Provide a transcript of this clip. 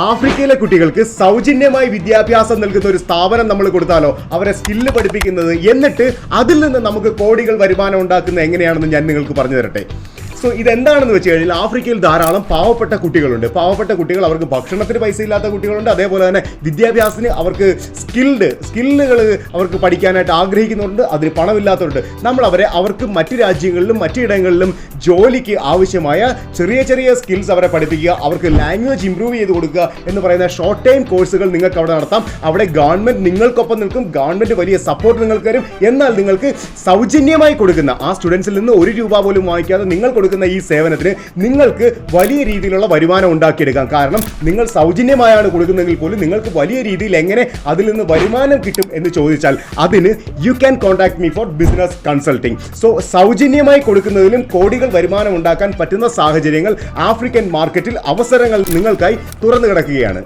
ആഫ്രിക്കയിലെ കുട്ടികൾക്ക് സൗജന്യമായി വിദ്യാഭ്യാസം നൽകുന്ന ഒരു സ്ഥാപനം നമ്മൾ കൊടുത്താലോ, അവരെ സ്കില്ല് പഠിപ്പിക്കുന്നത്, എന്നിട്ട് അതിൽ നിന്ന് നമുക്ക് കോടികൾ വരുമാനം ഉണ്ടാക്കുന്നത് എങ്ങനെയാണെന്ന് ഞാൻ നിങ്ങൾക്ക് പറഞ്ഞു തരട്ടെ. സോ ഇതെന്താണെന്ന് വെച്ച് കഴിഞ്ഞാൽ ആഫ്രിക്കയിൽ ധാരാളം പാവപ്പെട്ട കുട്ടികളുണ്ട്. പാവപ്പെട്ട കുട്ടികൾ, അവർക്ക് ഭക്ഷണത്തിന് പൈസ ഇല്ലാത്ത കുട്ടികളുണ്ട്. അതേപോലെ തന്നെ വിദ്യാഭ്യാസത്തിന് അവർക്ക് സ്കില്ലുകൾ അവർക്ക് പഠിക്കാനായിട്ട് ആഗ്രഹിക്കുന്നുണ്ട്. അതിന് പണമില്ലാത്തവരുണ്ട്. നമ്മൾ അവർക്ക് മറ്റ് രാജ്യങ്ങളിലും മറ്റിടങ്ങളിലും ജോലിക്ക് ആവശ്യമായ ചെറിയ ചെറിയ സ്കിൽസ് അവരെ പഠിപ്പിക്കുക, അവർക്ക് ലാംഗ്വേജ് ഇംപ്രൂവ് ചെയ്ത് കൊടുക്കുക എന്ന് പറയുന്ന ഷോർട്ട് ടൈം കോഴ്സുകൾ നിങ്ങൾക്ക് അവിടെ നടത്താം. അവിടെ ഗവൺമെൻറ് നിങ്ങൾക്കൊപ്പം നിൽക്കും. ഗവൺമെൻറ് വലിയ സപ്പോർട്ട് നിങ്ങൾക്ക് തരും. എന്നാൽ നിങ്ങൾക്ക് സൗജന്യമായി കൊടുക്കുന്ന ആ സ്റ്റുഡൻസിൽ നിന്ന് ₹1 പോലും വാങ്ങിക്കാതെ നിങ്ങൾ കൊടുക്കുന്ന ഈ സേവനത്തിന് നിങ്ങൾക്ക് വലിയ രീതിയിലുള്ള വരുമാനം ഉണ്ടാക്കിയെടുക്കാം. കാരണം നിങ്ങൾ സൗജന്യമായാണ് കൊടുക്കുന്നതെങ്കിൽ പോലും നിങ്ങൾക്ക് വലിയ രീതിയിൽ എങ്ങനെ അതിൽ നിന്ന് വരുമാനം കിട്ടും എന്ന് ചോദിച്ചാൽ അതിന് you can contact me for business consulting. So സൗജന്യമായി കൊടുക്കുന്നതിലും കോടികൾ വരുമാനം ഉണ്ടാക്കാൻ പറ്റുന്ന സാഹചര്യങ്ങൾ ആഫ്രിക്കൻ മാർക്കറ്റിൽ അവസരങ്ങൾ നിങ്ങൾക്കായി തുറന്നു കിടക്കുകയാണ്.